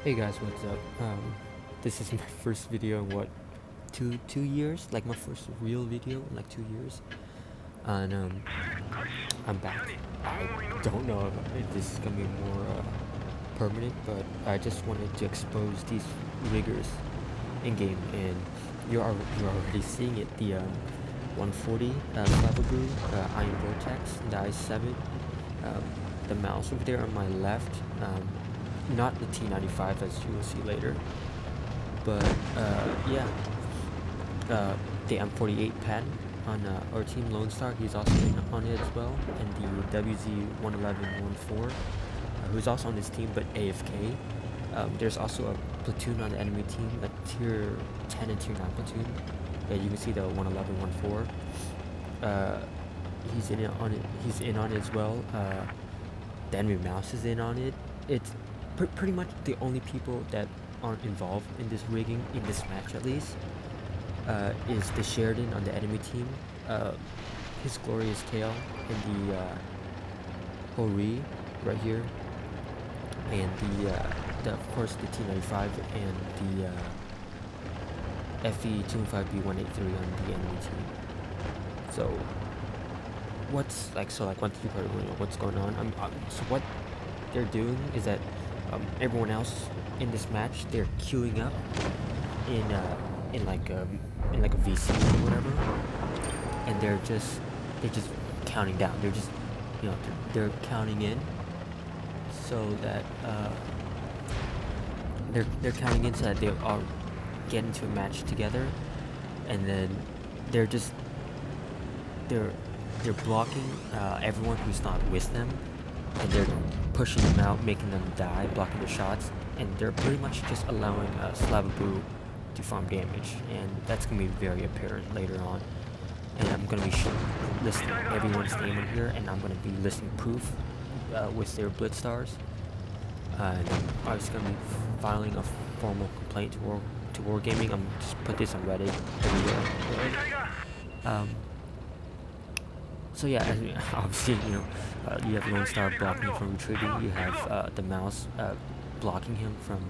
Hey guys, what's up? This is my first video in what, two years? Like my first real video in like 2 years, and I'm back. I don't know if this is gonna be more permanent, but I just wanted to expose these riggers in game, and you're already seeing it. The 140 Cleverbrew Iron Vortex, the i7, um, the mouse over there on my left. Not the T95 as you will see later, but yeah, the M48 pen on our team Lone Star, he's also on it as well, and the WZ11114, who's also on this team but AFK. There's also a platoon on the enemy team, a tier 10 and tier 9 platoon. You can see the 11114. He's in on it. He's in on it as well. The enemy mouse is in on it. It's pretty much the only people that aren't involved in this rigging, in this match at least, is the Sheridan on the enemy team, his glorious tail, and the Hori right here, and the of course the T95 and the FE25B183 on the enemy team. So what's like one thing you probably wonder what's going on. So what they're doing is that everyone else in this match, they're queuing up in like a VC or whatever, and they're just counting down. They're just they're counting in, so that they're counting in so that they all get into a match together, and then they're blocking everyone who's not with them, and they're pushing them out, making them die, blocking their shots, and they're pretty much just allowing Slavabu to farm damage, and that's going to be very apparent later on. And I'm going to be listing everyone's name in here, and I'm going to be listing proof with their Blitz stars. And I'm obviously going to be filing a formal complaint to Wargaming. I'm just put this on Reddit everywhere. So yeah, obviously, you have Lone Star blocking from retreating. You have the mouse blocking him from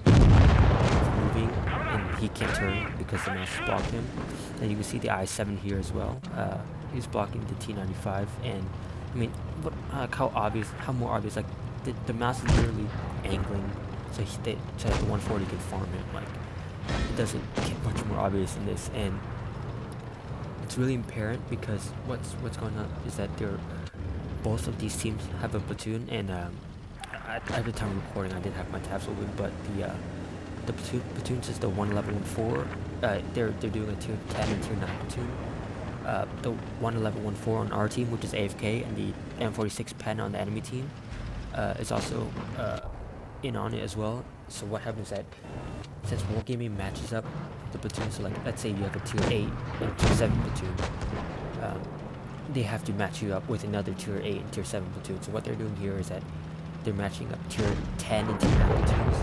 moving, and he can't turn because the mouse blocked him. And you can see the i7 here as well. He's blocking the T95, and I mean, how more obvious? Like the mouse is literally angling, so that the 140 can farm it. Like it doesn't get much more obvious than this, and it's really apparent because what's going on is that both of these teams have a platoon, and at the time of recording I didn't have my tabs open, but the platoon is the 11114. They're doing a tier 10 and tier 9 platoon. The 11114 on our team, which is AFK, and the M46 pen on the enemy team is also in on it as well. So what happens is that since Wargaming matches up the platoon, so like let's say you have a tier 8 and tier 7 platoon, they have to match you up with another tier 8 and tier 7 platoon. So what they're doing here is that they're matching up tier 10 and tier 9 platoons,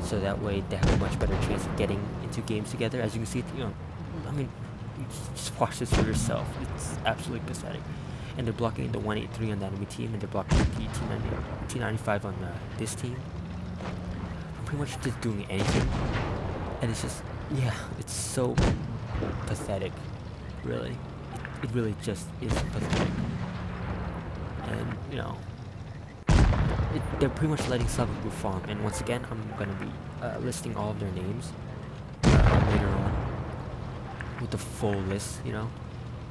so that way they have a much better chance of getting into games together. As you can see, I mean, you just watch this for yourself. It's absolutely pathetic. And they're blocking the 183 on the enemy team, and they're blocking the T95 on this team. I'm pretty much just doing anything, and it's just, yeah, it's so pathetic, really. It really just is pathetic. And they're pretty much letting Slavabu farm. And once again, I'm gonna be listing all of their names later on with the full list,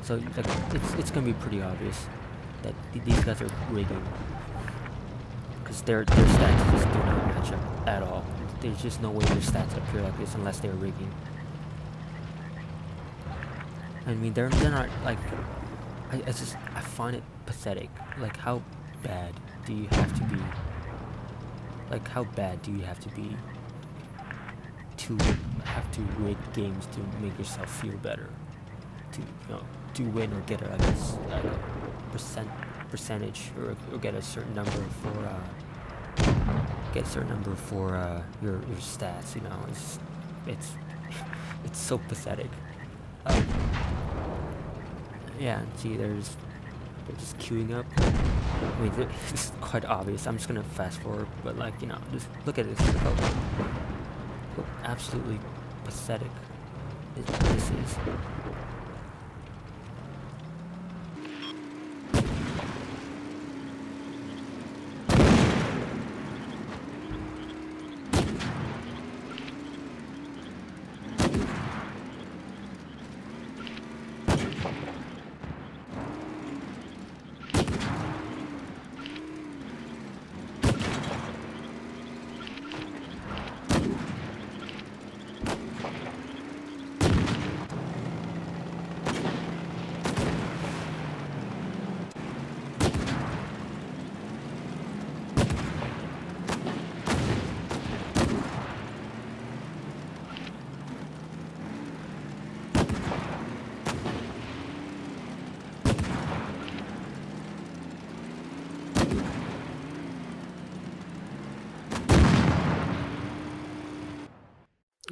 So like it's gonna be pretty obvious that these guys are rigging, because their stats just do not match up at all. There's just no way their stats appear like this unless they're rigging. I mean, they're not like, I find it pathetic. Like, how bad do you have to be? Like, how bad do you have to be to have to rig games to make yourself feel better? To win or get a percentage or get a certain number for your stats. It's so pathetic. Yeah, see, they're just queuing up. I mean, this is quite obvious. I'm just gonna fast forward, but like, just look at this. Look absolutely pathetic this is.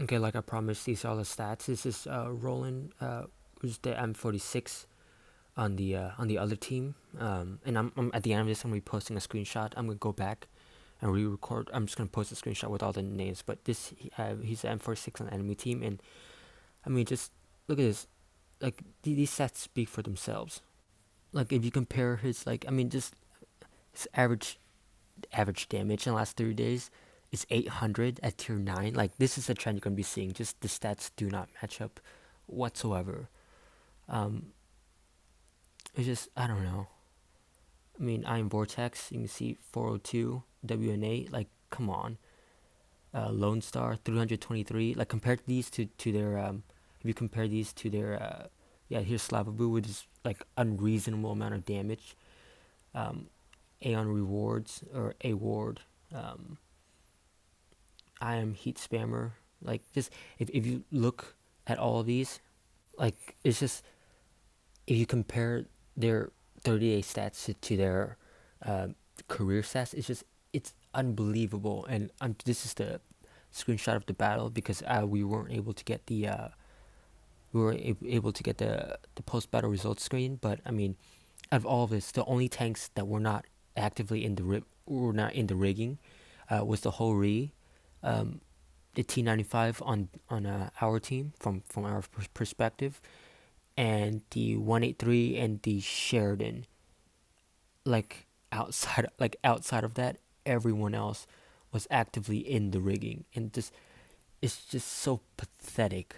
Okay, like I promised, these are the stats. This is Roland, who's the M46 on the other team. And I'm at the end of this, I'm gonna be posting a screenshot. I'm gonna go back and re-record. I'm just gonna post a screenshot with all the names. But he's the M46 on the enemy team, and I mean, just look at this. Like these stats speak for themselves. Like if you compare his, like, I mean, just his average damage in the last 30 days is 800 at tier 9. Like this is a trend you're gonna be seeing. Just the stats do not match up whatsoever. Um, it's just, I don't know. I mean, Iron Vortex, you can see 402 WNA. Like, come on. Lone Star 323. Like compared these to their if you compare these to their yeah, here's Slavabu, which is like unreasonable amount of damage. Aeon Rewards or A Ward. I am Heat Spammer. Like just if you look at all of these, like it's just, if you compare their 30-day stats to their uh, career stats, it's unbelievable. And this is the screenshot of the battle because we weren't able to get the post battle results screen. But I mean, out of all of this, the only tanks that were not actively in the rigging was the Hori, the T95 on our team from our perspective, and the 183 and the Sheridan. Like outside of that, everyone else was actively in the rigging, and just it's just so pathetic.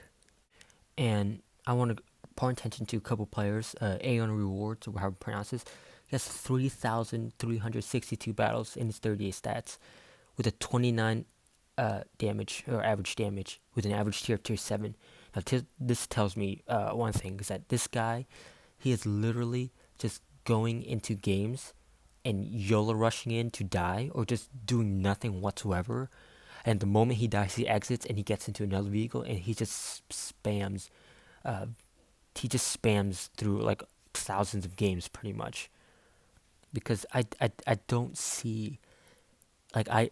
And I want to point attention to a couple players. Aeon Rewards, or however you pronounce this, he has 3,362 battles in his 38 stats, with a 29 damage or average damage, with an average tier 7. Now this tells me one thing, is that this guy, he is literally just going into games and YOLO rushing in to die, or just doing nothing whatsoever. And the moment he dies, he exits and he gets into another vehicle, and he just spams. Uh, he just spams through like thousands of games, pretty much. Because I don't see, like I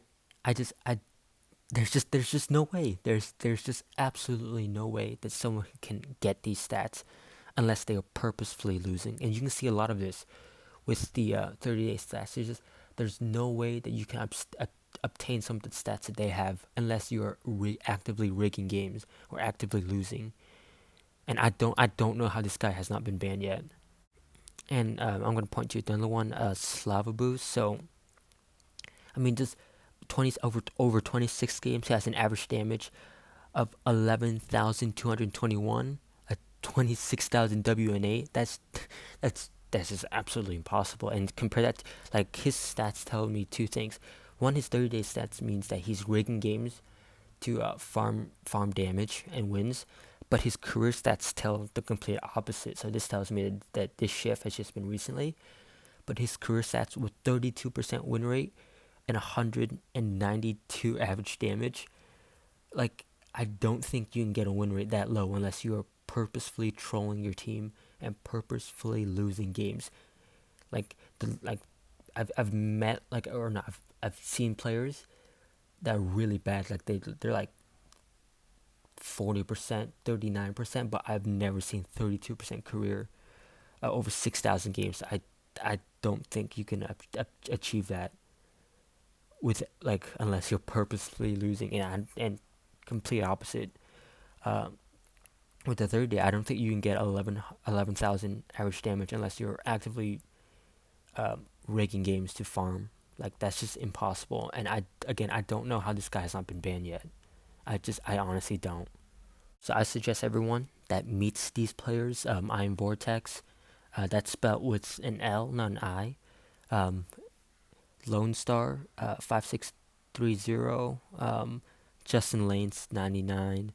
there's just no way. There's just absolutely no way that someone can get these stats unless they are purposefully losing. And you can see a lot of this with the 30-day stats. There's no way that you can obtain some of the stats that they have unless you're actively rigging games or actively losing. And I don't know how this guy has not been banned yet. And I'm gonna point to another one, Slava Boost. So I mean, just 20 over 26 games, he has an average damage of 11,221, a 26,000 WNA. That's just absolutely impossible. And compare that, like, his stats tell me two things. One, his 30-day stats means that he's rigging games to farm damage and wins, but his career stats tell the complete opposite. So this tells me that this shift has just been recently. But his career stats with 32% win rate and 192 average damage, like, I don't think you can get a win rate that low unless you are purposefully trolling your team and purposefully losing games. Like I've met, like, or not, I've seen players that are really bad. Like they're like 40%, 39%, but I've never seen 32% career over 6,000 games. I don't think you can achieve that with like unless you're purposely losing. And complete opposite. Um, with the third day, I don't think you can get 11,000 average damage unless you're actively rigging games to farm. Like that's just impossible. And I don't know how this guy has not been banned yet. I honestly don't. So I suggest everyone that meets these players, I am Vortex. That's spelled with an L, not an I. Um, Lone Star, 5630. Justin Lanes, 99.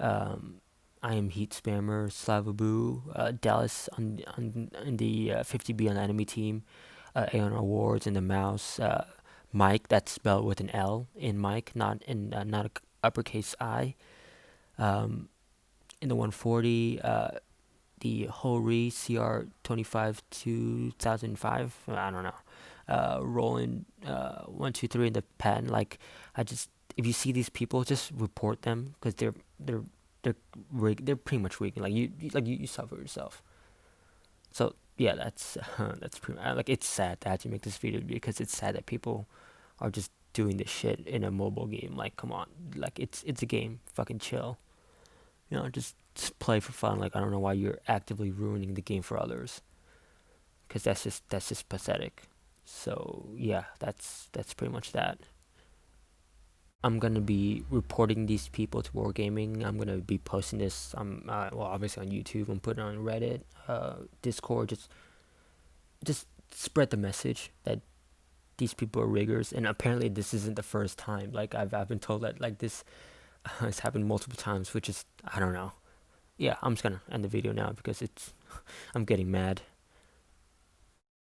Um, I am Heat Spammer, Slavaboo, Dallas in the 50B on the enemy team, Aeon Awards in the mouse, Mike, that's spelled with an L in Mike, not a uppercase I. Um, in the 140, the Hori CR25 2005. I don't know. Rolling 123 in the pen. Like I just, if you see these people, just report them because they're they're pretty much rigging. Like you suffer yourself. So yeah, that's pretty like it's sad that I had to make this video because it's sad that people are just doing this shit in a mobile game. Like come on, like it's a game. Fucking chill. Just play for fun. Like I don't know why you're actively ruining the game for others, because that's just pathetic. So yeah, that's pretty much that. I'm gonna be reporting these people to Wargaming. I'm gonna be posting this. Well, obviously on YouTube. I'm putting it on Reddit, Discord. Just spread the message that these people are riggers. And apparently this isn't the first time. Like I've been told that like this has happened multiple times, which is I don't know. Yeah, I'm just gonna end the video now because I'm getting mad.